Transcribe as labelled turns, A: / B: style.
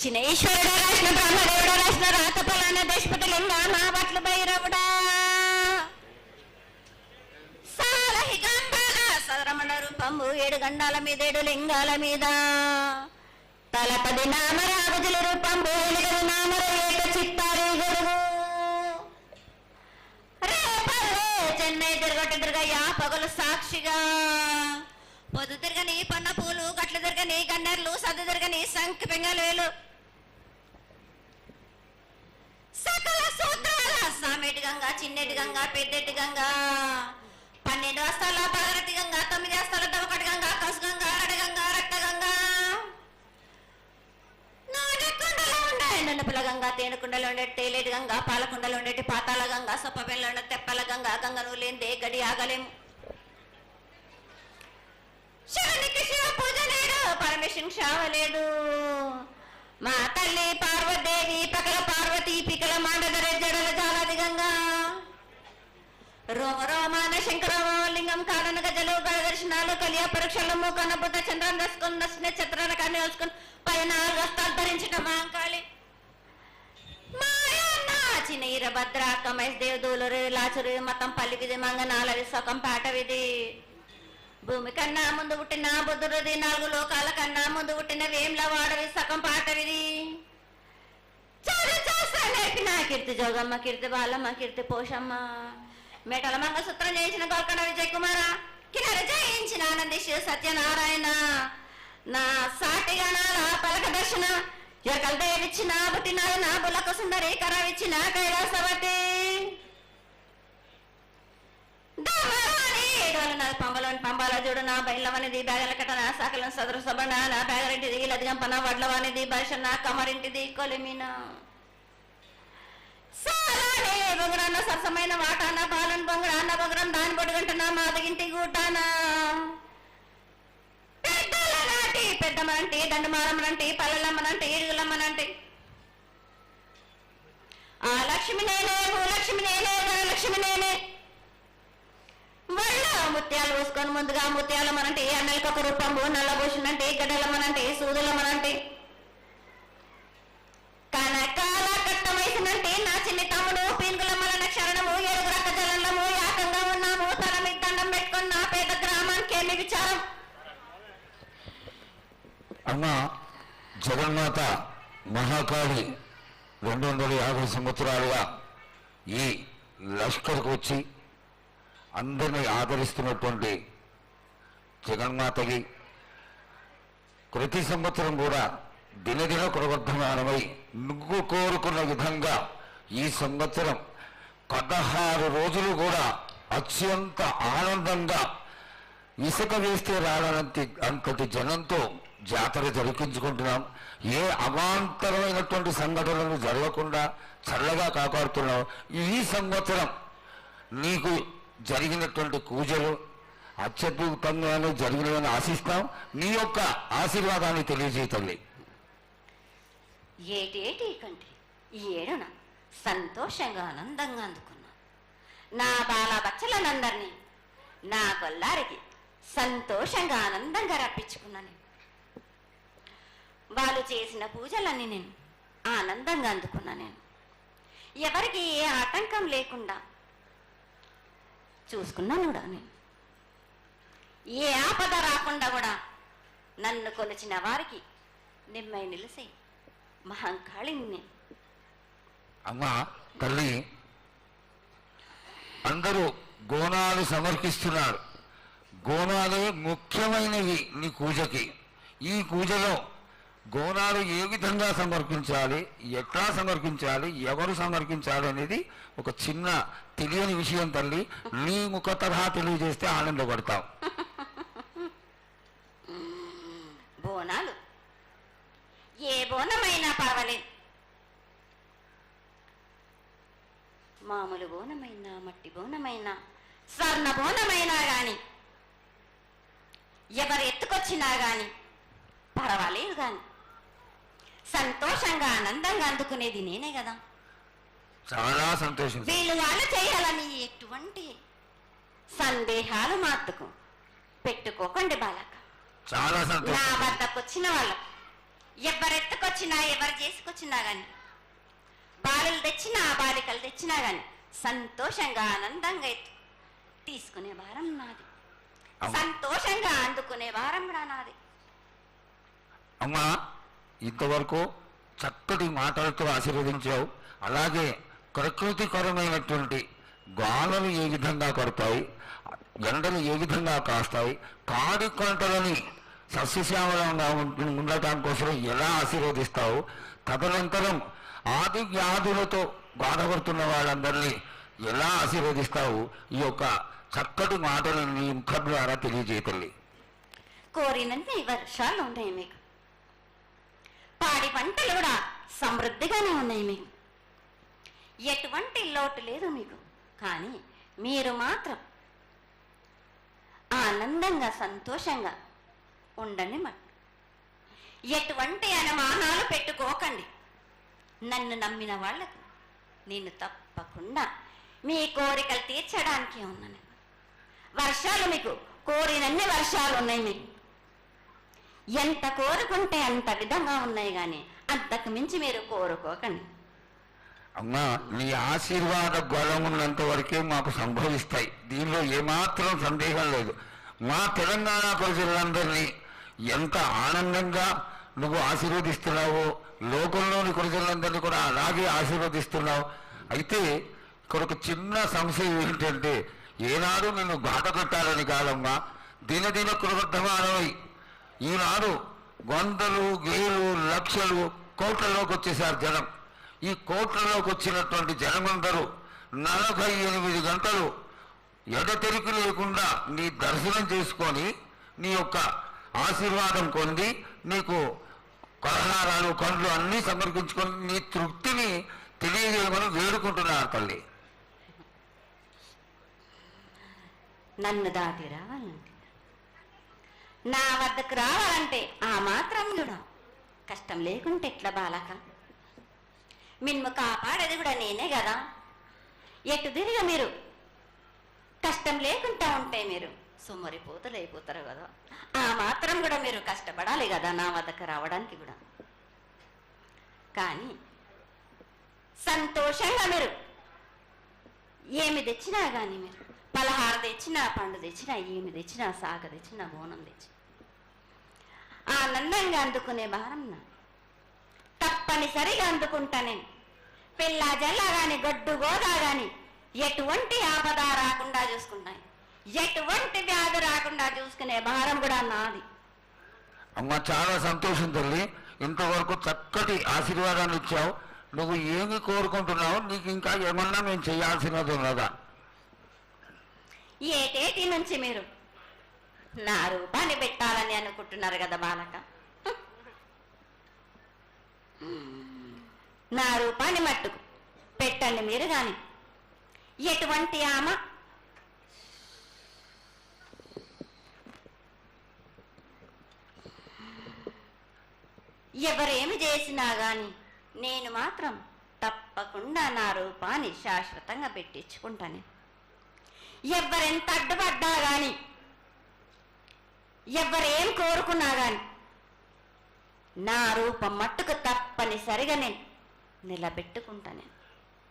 A: చిన్న ఈశ్వరుడు రాసిన బ్రహ్మదేవుడు రాసిన రాత ఫలాన దేశపతి లింగ మా బట్ల భైరవుడా సాలహి గండాల సరమణ రూపంబు 7 గండాల మీద 7 లింగాల మీద తలపది నామరాజుల రూపంబు 8 నామర ఏక చిత్తారి గొడుగు రేపల్లే చెన్నై తిరగయ్యా పగలు సాక్షిగా పొద్దు తిరగని పన్న పూలు గట్లు తిరగని గన్నెర్లు సద్దు తిరగని సంఖ్య పెంగలేలు సకల సూత్రాల సామెటి గంగా చిన్నెటి గంగా పెద్దెటి గంగా 12 వస్తాల పగరటి గంగా 9 వస్తాల దవకటి గంగా కసు గంగా అడగంగా రక్త గంగా నాగకుండలో ఉండే నన్నపుల గంగా తేనుకుండలో ఉండే తేలేటి గంగా పాలకుండలో ఉండేటి పాతాల గంగా సొప్పబెల్లో ఉండే తెప్పల గంగా గంగను లేందే గడి ఆగలేము శివునికి శివ పూజ లేడు పరమేశ్వరుని శావలేదు మా తల్లి పార్వదేవి పకల పార్వతి పికల మాండదర జడల జాలాది గంగా రోమ రోమాన శంకరలింగం కాడన గజలు దర్శనాలు కలియ పరీక్షలు మూకన్న బుద్ధ చంద్రం దసుకుని నక్షత్రాల కానీ వేసుకుని పైన 4 వస్తాలు ధరించిన మాంకాళి మాయన్న చిన్న ఈరభద్ర కమేష్ దేవదూలు లాచురు మతం పల్లి విధి మంగనాలది సొకం పాట విధి భూమి కన్నా ముందు పుట్టిన బుద్ధుడిది 4 లోకాల కన్నా ముందు పుట్టిన వేమ్ల వాడవి సగం పాటవిది నేర్పిన కీర్తి జోగమ్మ కీర్తి బాలమ్మ కీర్తి పోషమ్మ మేటల మంగసూత్రం చేయించిన గోల్కొండ విజయ్ కుమార కిన్నెర జయించిన ఆనంది శివ సత్యనారాయణ నా సాటి గణాల పలక దర్శన ఎరకల దేవిచ్చిన పుట్టిన నా బులకు సుందరి కరవిచ్చిన కైలాసవతి పంబలోని పంబాల చూడు నా బయలవనిది బ్యాగల కట్టన సాకలం సదరు సబణ నా బ్యాగరింటిది లదిగంపన వడ్లవానిది బర్షన కమరింటిది కొలిమిన సారానే బొంగరాన్న సరసమైన వాటాన బాలన్ బొంగరాన్న బొంగరం దాని బొడుగంటన మాదగింటి గూటాన పెద్దల నాటి పెద్దమనంటి దండమారమ్మనంటి పల్లెలమ్మనంటి ఇడుగులమ్మనంటి ఆ లక్ష్మి నేనే భూలక్ష్మి నేనే ధనలక్ష్మి నేనే వాళ్ళ ముత్యాలు వేసుకొని ముందుగా ముత్యాలు మనంటే అన్నలకి ఒక రూపంబు నల్లభూషణంటే గడ్డలమ్మనంటే సూదులమ్మనంటే కనకాల కట్ట వయసునంటే నా చిన్ని తమ్ముడు పీనుగులమ్మల క్షరణము 7 రక్క జలంలము ఏకంగా ఉన్నాము తల మీద దండం పెట్టుకుని నా పేద గ్రామానికి ఏమి విచారం
B: అమ్మ జగన్మాత మహాకాళి 250 సంవత్సరాలుగా ఈ లష్కర్కు వచ్చి అందరినీ ఆదరిస్తున్నటువంటి జగన్మాతకి ప్రతి సంవత్సరం కూడా దినదిన ప్రవర్ధమానమై నువ్వు కోరుకున్న విధంగా ఈ సంవత్సరం 16 రోజులు కూడా అత్యంత ఆనందంగా ఇసుక వేస్తే రానంత అంతటి జనంతో జాతర జరిపించుకుంటున్నాం. ఏ అవాంతరమైనటువంటి సంఘటనలు జరగకుండా చల్లగా కాపాడుతున్నాం. ఈ సంవత్సరం నీకు జరిగినటువంటి పూజలు అత్యద్భుతంగానే జరిగినవని ఆశిస్తాం. నీ యొక్క ఆశీర్వాదాన్ని తెలియజేయతల్లి.
A: ఏటేటి కంటే ఈ ఏడున సంతోషంగా ఆనందంగా అందుకున్నా నా బాల బచ్చలనందరినీ నా గొల్లారికి సంతోషంగా ఆనందంగా రప్పించుకున్నాను. వాళ్ళు చేసిన పూజలన్నీ నేను ఆనందంగా అందుకున్నా. నేను ఎవరికి ఏ ఆటంకం లేకుండా చూసుకున్నాను కూడా. నేను ఏ ఆపద రాకుండా కూడా నన్ను కొలిచిన వారికి నిమ్మై నిలిసి మహంకాళిని.
B: అమ్మా తల్లి, అందరూ గోనాలు సమర్పిస్తున్నారు. గోనాలు ముఖ్యమైనవి నీ పూజకి. ఈ పూజలో గోనాలు ఏ విధంగా సమర్పించాలి, ఎట్లా సమర్పించాలి, ఎవరు సమర్పించాలి అనేది ఒక చిన్న తెలియని విషయం తల్లి. నీ ముఖ తరహా తెలియజేస్తే ఆనందపడతాం.
A: బోనాలు ఏ బోనమైనా పర్వాలేదు. మామూలు బోనమైనా మట్టి బోనమైనా స్వర్ణ బోనమైనా గాని ఎవరు ఎత్తుకొచ్చినా గాని పర్వాలేదు. గాని సంతోషంగా ఆనందంగా అందుకునేది నేనే కదా.
B: చాలా సంతోషం.
A: వీళ్ళు వాళ్ళు చేయాలని ఎటువంటి సందేహాలు మాత్రకు పెట్టుకోకండి బాలక.
B: చాలా సంతోషం.
A: నా వద్దకు వచ్చిన వాళ్ళకు ఎవరెత్తుకొచ్చినా ఎవరు చేసుకొచ్చినా గాని, బాలులు తెచ్చినా బాలికలు తెచ్చినా గాని సంతోషంగా ఆనందంగా తీసుకునే భారం నాది, సంతోషంగా అందుకునే భారం కూడా నాది.
B: అమ్మా, ఇంతవరకు చక్కటి మాటలతో ఆశీర్వదించావు. అలాగే ప్రకృతికరమైనటువంటి గాలులు ఏ విధంగా కొడతాయి, ఎండలు ఏ విధంగా కాస్తాయి, కాడి కొంటలని సస్యశ్యామలంగా ఉండటం కోసం ఎలా ఆశీర్వదిస్తావు, తదనంతరం ఆది వ్యాధులతో బాధపడుతున్న వాళ్ళందరినీ ఎలా ఆశీర్వదిస్తావు, ఈ యొక్క చక్కటి మాటలు నీ ముఖం ద్వారా తెలియజేయతల్లి.
A: కోరినన్ని వర్షాలు ఉన్నాయి మీకు, పాడి పంటలు కూడా సమృద్ధిగానే ఉన్నాయి మీకు, ఎటువంటి లోటు లేదు మీకు. కానీ మీరు మాత్రం ఆనందంగా సంతోషంగా ఉండండి. ఎటువంటి అనుమానాలు పెట్టుకోకండి. నన్ను నమ్మిన వాళ్లకు నేను తప్పకుండా మీ కోరికలు తీర్చడానికి ఉన్నాను. వర్షాలు మీకు కోరినన్ని వర్షాలు ఉన్నాయి మీకు, ఎంత కోరుకుంటే అంత విధంగా ఉన్నాయి, కానీ అంతకు మించి మీరు కోరుకోకండి.
B: అమ్మా, నీ ఆశీర్వాద బలం ఉన్నంత వరకే మాకు సంభవిస్తాయి, దీనిలో ఏమాత్రం సందేహం లేదు. మా తెలంగాణ ప్రజలందరినీ ఎంత ఆనందంగా నువ్వు ఆశీర్వదిస్తున్నావో, లోకంలోని ప్రజలందరినీ కూడా అలాగే ఆశీర్వదిస్తున్నావు. అయితే ఇక్కడ ఒక చిన్న సంశయం ఏంటంటే, ఏనాడు నిన్ను బాట కట్టాలని కాదమ్మా, దినదిన కృతమానమై ఈనాడు వందలు వేలు లక్షలు కోట్లలోకి వచ్చేసారు జనం. ఈ కోట్లలోకి వచ్చినటువంటి జనమందరూ 48 గంటలు ఎడతెరికి లేకుండా నీ దర్శనం చేసుకొని నీ యొక్క ఆశీర్వాదం పొంది నీకు కలహారాలు కండ్లు అన్నీ సమర్పించుకొని నీ తృప్తిని తెలియజేయమని వేడుకుంటున్నారు తల్లి.
A: నన్ను దాటి రావాలంటే, నా వద్దకు రావాలంటే ఆ మాత్రం కూడా కష్టం లేకుంటే ఎట్లా బాలక? మిన్ను కాపాడేది కూడా నేనే కదా. ఎటు తిరిగి మీరు కష్టం లేకుండా ఉంటే మీరు సొమ్మరిపోతలు అయిపోతారు కదా. ఆ మాత్రం కూడా మీరు కష్టపడాలి కదా నా వద్దకు రావడానికి కూడా. కానీ సంతోషంగా మీరు ఏమి తెచ్చినా కానీ, మీరు పలహారం తెచ్చినా, పండు తెచ్చినా, ఏమి తెచ్చినా, సాగ తెచ్చినా, బోనం తెచ్చి ఆనందంగా అందుకునే భారం నా తప్పనిసరిగా అందుకుంటా నేను. పిల్ల జల్ల గాని గొడ్డు గోదా గాని ఎటువంటి ఆపద రాకుండా చూసుకుంటాయి, ఎటువంటి వ్యాధి రాకుండా చూసుకునే భారం కూడా నాది.
B: అమ్మ, చాలా సంతోషం తల్లి. ఇంతవరకు చక్కటి ఆశీర్వాదాన్ని ఇచ్చావు. నువ్వు ఏమి కోరుకుంటున్నావు? నీకు ఇంకా ఏమన్నా మేము చేయాల్సినది ఉన్నదా?
A: ఏటేటి నుంచి మీరు నా రూపాన్ని పెట్టాలని అనుకుంటున్నారు కదా బాలక. నా రూపాన్ని మట్టుకు పెట్టండి మీరు. కానీ ఎటువంటి ఆమె ఎవరేమి చేసినా గాని నేను మాత్రం తప్పకుండా నా రూపాన్ని శాశ్వతంగా పెట్టించుకుంటాను. ఎవరెంత అడ్డుపడ్డా గాని, ఎవరేం కోరుకున్నా గాని నా రూపం మట్టుకు తప్పనిసరిగా నేను నిలబెట్టుకుంటాను.